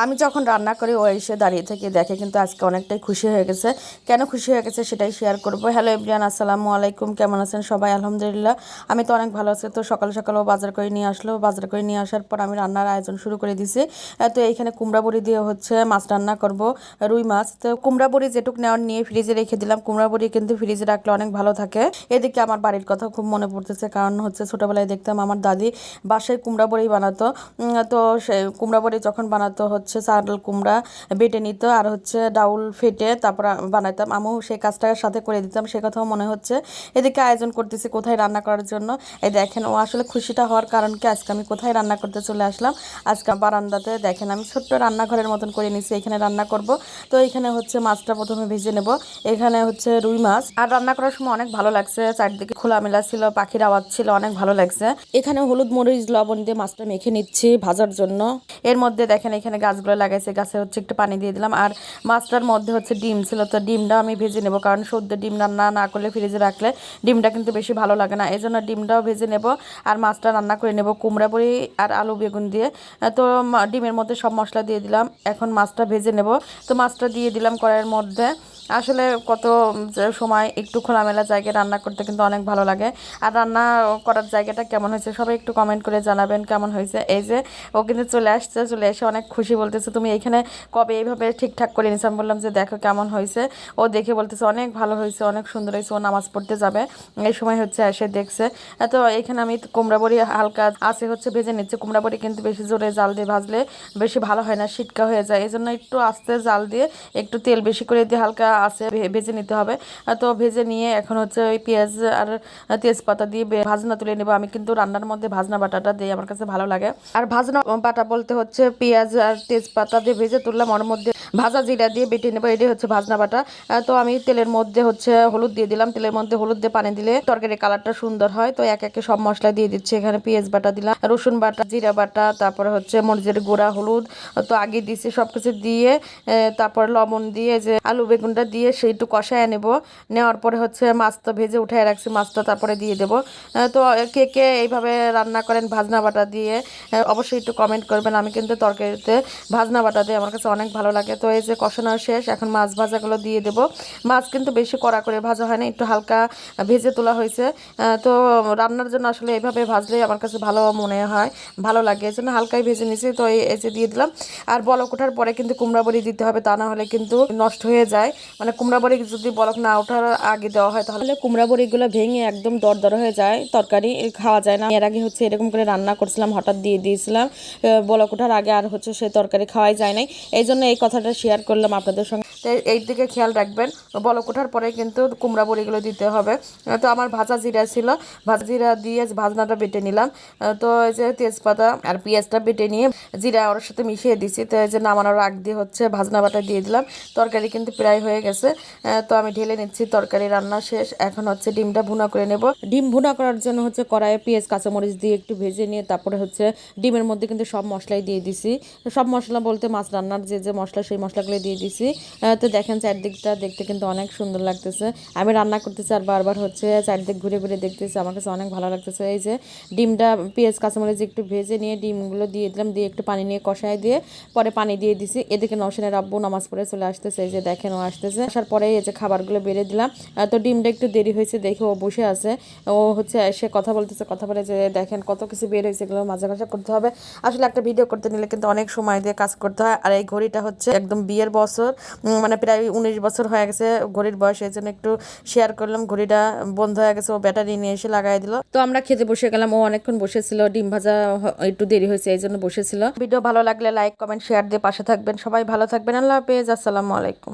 আমি যখন রান্না করি ও এসে দাঁড়িয়ে থেকে দেখে কিন্তু আজকে অনেকটাই খুশি হয়ে গেছে। কেন খুশি হয়ে গেছে সেটাই শেয়ার করব। হ্যালো এভরিওয়ান, আসসালামু আলাইকুম। কেমন আছেন সবাই? আলহামদুলিল্লাহ আমি তো অনেক ভালো আছি। তো সকাল সকালও বাজার করে নিয়ে আসলো। বাজার করে নিয়ে আসার পর আমি রান্নার আয়োজন শুরু করে দিছি। তো এইখানে কুমড়া বড়ি দিয়ে হচ্ছে মাছ রান্না করব, রুই মাছ। তো কুমড়া বড়ি যেটুক নেওয়ার নিয়ে ফ্রিজে রেখে দিলাম। কুমড়া বড়ি কিন্তু ফ্রিজে রাখলে অনেক ভালো থাকে। এদিকে আমার বাড়ির কথা খুব মনে পড়তেছে, কারণ হচ্ছে ছোটোবেলায় দেখতাম আমার দাদি বাসায় কুমড়া বড়ি বানাতো। তো সে কুমড়া বড়ি যখন বানাতো হচ্ছে চাল কুমড়া বেটে নিত আর হচ্ছে ডাউল ফেটে তারপর বানাইতাম। আমু সেই কাজটার সাথে করে দিতাম, সে কথাও মনে হচ্ছে। এদিকে আয়োজন করতেছি কোথায় রান্না করার জন্য। এই দেখেন, ও আসলে খুশিটা হওয়ার কারণ কি, আজকে আমি কোথায় রান্না করতে চলে আসলাম। আজকে বারান্দাতে দেখেন আমি ছোট্ট রান্নাঘরের মতন করে নিচ্ছি, এখানে রান্না করব। তো এখানে হচ্ছে মাছটা প্রথমে ভেজে নেব। এখানে হচ্ছে রুই মাছ। আর রান্না করার সময় অনেক ভালো লাগছে, চারদিকে খোলামেলা ছিল, পাখির আওয়াজ ছিল, অনেক ভালো লাগছে। এখানে হলুদ মরিচ লবণ দিয়ে মাছটা মেখে নিচ্ছি ভাজার জন্য। এর মধ্যে দেখেন এখানে গাছগুলো লাগাইছে, গাছে হচ্ছে একটু পানি দিয়ে দিলাম। আর মাছটার মধ্যে হচ্ছে ডিম ছিল, তো ডিমটা আমি ভেজে নেব, কারণ সদ্য ডিম রান্না না করলে ফ্রিজে রাখলে ডিমটা কিন্তু বেশি ভালো লাগে না। এই জন্য ডিমটাও ভেজে নেব আর মাছটা রান্না করে নেব কুমড়া বড়ি আর আলু বেগুন দিয়ে। তো ডিমের মধ্যে সব মশলা দিয়ে দিলাম, এখন মাছটা ভেজে নেব। তো মাছটা দিয়ে দিলাম কড়াইয়ের মধ্যে। আসলে কত সময় একটু খোলামেলা জায়গায় রান্না করতে কিন্তু অনেক ভালো লাগে। আর রান্না করার জায়গাটা কেমন হয়েছে সবাই একটু কমেন্ট করে জানাবেন কেমন হয়েছে। এই যে ও কিন্তু চলে আসছে, চলে এসে অনেক খুশি, বলতেছে তুমি এইখানে কবে এইভাবে ঠিকঠাক করে নিয়েছে। আমি বললাম যে দেখো কেমন হয়েছে। ও দেখে বলতেছে অনেক ভালো হয়েছে, অনেক সুন্দর হয়েছে। ও নামাজ পড়তে যাবে, এই সময় হচ্ছে এসে দেখছে। তো এখানে আমি কুমড়া বড়ি হালকা আছে হচ্ছে ভেজে নিচ্ছে। কুমড়া বড়ি কিন্তু বেশি জোরে জাল দিয়ে ভাজলে বেশি ভালো হয় না, সিটকা হয়ে যায়। এই জন্য একটু আস্তে জাল দিয়ে একটু তেল বেশি করে দিয়ে হালকা আছে ভেজে নিতে হবে। তো ভেজে নিয়ে এখন হচ্ছে ওই পেঁয়াজ আর তেজপাতা দিয়ে ভাজনা তুলে নেবো। আমি কিন্তু রান্নার মধ্যে ভাজনা বাটাটা দিই, আমার কাছে ভালো লাগে। আর ভাজনা বাটা বলতে হচ্ছে পেঁয়াজ আর তেজপাতা দিয়ে ভেজে তুললাম, ওর মধ্যে ভাজা জিরা দিয়ে বেটে নেবো, এটাই হচ্ছে ভাজনা বাটা। তো আমি তেলের মধ্যে হচ্ছে হলুদ দিয়ে দিলাম, তেলের মধ্যে হলুদ দিয়ে পানি দিলে তরকারির কালারটা সুন্দর হয়। তো এক একে সব মশলা দিয়ে দিচ্ছি। এখানে পেঁয়াজ বাটা দিলাম, রসুন বাটা, জিরা বাটা, তারপরে হচ্ছে মরিচের গুঁড়া, হলুদ তো আগে দিচ্ছি, সবকিছু দিয়ে তারপর লবণ দিয়ে যে আলু বেগুনটা দিয়ে সেই একটু কষায় নেব। নেওয়ার পরে হচ্ছে মাছটা ভেজে উঠায় রাখছি, মাছটা তারপরে দিয়ে দেবো। তো কে কে এইভাবে রান্না করেন ভাজনা বাটা দিয়ে অবশ্যই একটু কমেন্ট করবেন। আমি কিন্তু তরকারিতে ভাজনা বাটা দিয়ে আমার কাছে অনেক ভালো লাগে। তো এই যে কষানো শেষ, এখন মাছ ভাজাগুলো দিয়ে দেবো। মাছ কিন্তু বেশি কড়া করে ভাজা হয় না, একটু হালকা ভেজে তোলা হয়েছে। তো রান্নার জন্য আসলে এইভাবে ভাজলেই আমার কাছে ভালো মনে হয়, ভালো লাগে, এই জন্য হালকাই ভেজে নিয়েছি। তো এই যে দিয়ে দিলাম। আর বলক ওঠার পরে কিন্তু কুমড়া বড়ি দিতে হবে, তা না হলে কিন্তু নষ্ট হয়ে যায়। মানে কুমড়া বড়ি যদি বলক না ওঠার আগে দেওয়া হয় তাহলে কুমড়া বড়িগুলো ভেঙে একদম দরদর হয়ে যায়, তরকারি খাওয়া যায় না। এর আগে হচ্ছে এরকম করে রান্না করছিলাম, হঠাৎ দিয়ে দিয়েছিলাম বলক ওঠার আগে, আর হচ্ছে সে তরকারি খাওয়াই যায় নাই। এই জন্য এই কথাটা শেয়ার করলাম আপনাদের সঙ্গে। তো এই দিকে খেয়াল রাখবেন, বলক ওঠার পরে কিন্তু কুমড়া বড়িগুলো দিতে হবে। তো আমার ভাজা জিরা ছিল, ভাজা জিরা দিয়ে ভাজনাটা বেটে নিলাম। তো এই যে তেজপাতা আর পেঁয়াজটা বেটে নিয়ে জিরা ওর সাথে মিশিয়ে দিছি। তো এই যে নামানোর আগ দিয়ে হচ্ছে ভাজনা বাটা দিয়ে দিলাম। তরকারি কিন্তু প্রায় হয়ে গেছে। তো আমি ঢেলে নিচ্ছি, তরকারি রান্না শেষ। এখন হচ্ছে ডিমটা ভুনা করে নেব। ডিম ভুনা করার জন্য হচ্ছে কড়াইয়ে পেঁয়াজ কাঁচামরিচ দিয়ে একটু ভেজে নিয়ে তারপরে হচ্ছে ডিমের মধ্যে কিন্তু সব মশলাই দিয়ে দিছি। সব মশলা বলতে মাছ রান্নার যে যে মশলা সেই মশলাগুলো দিয়ে দিছি। তো দেখেন চারদিকটা দেখতে কিন্তু অনেক সুন্দর লাগতেছে। আমি রান্না করতেছি আর বারবার হচ্ছে চারদিক ঘুরে ঘুরে দেখতেছি, আমার কাছে অনেক ভালো লাগতেছে। এই যে ডিমটা পেঁয়াজ কাঁচামরিচ একটু ভেজে নিয়ে ডিমগুলো দিয়ে দিলাম, দিয়ে একটু পানি নিয়ে কষায় দিয়ে পরে পানি দিয়ে দিছি। এদিকে নওশিনের আব্বু নামাজ পড়ে চলে আসতেছে, এই যে দেখেন ও আসতেছে। আসার পরে এই যে খাবারগুলো বেড়ে দিলাম। তো ডিমটা একটু দেরি হয়েছে দেখে ও বসে আছে, ও হচ্ছে এসে কথা বলতেছে, কথা বলে যে দেখেন কত কিছু বের হয়েছে, এগুলো মাঝে মাঝে করতে হবে। আসলে একটা ভিডিও করতে নিলে কিন্তু অনেক সময় দিয়ে কাজ করতে হয়। আর এই ঘড়িটা হচ্ছে একদম বিয়ের বছর, মানে প্রায় 19 বছর হয়ে গেছে ঘড়ির বয়স, এই জন্য একটু শেয়ার করলাম। ঘড়িটা বন্ধ হয়ে গেছে, ও ব্যাটারি নিয়ে এসে লাগাই দিল। তো আমরা খেতে বসে গেলাম, ও অনেকক্ষণ বসেছিল, ডিম ভাজা একটু দেরি হয়েছে এই জন্য বসেছিল। ভিডিও ভালো লাগলে লাইক কমেন্ট শেয়ার দিয়ে পাশে থাকবেন। সবাই ভালো থাকবেন। আল্লাহ হাফেজ, আসসালামু আলাইকুম।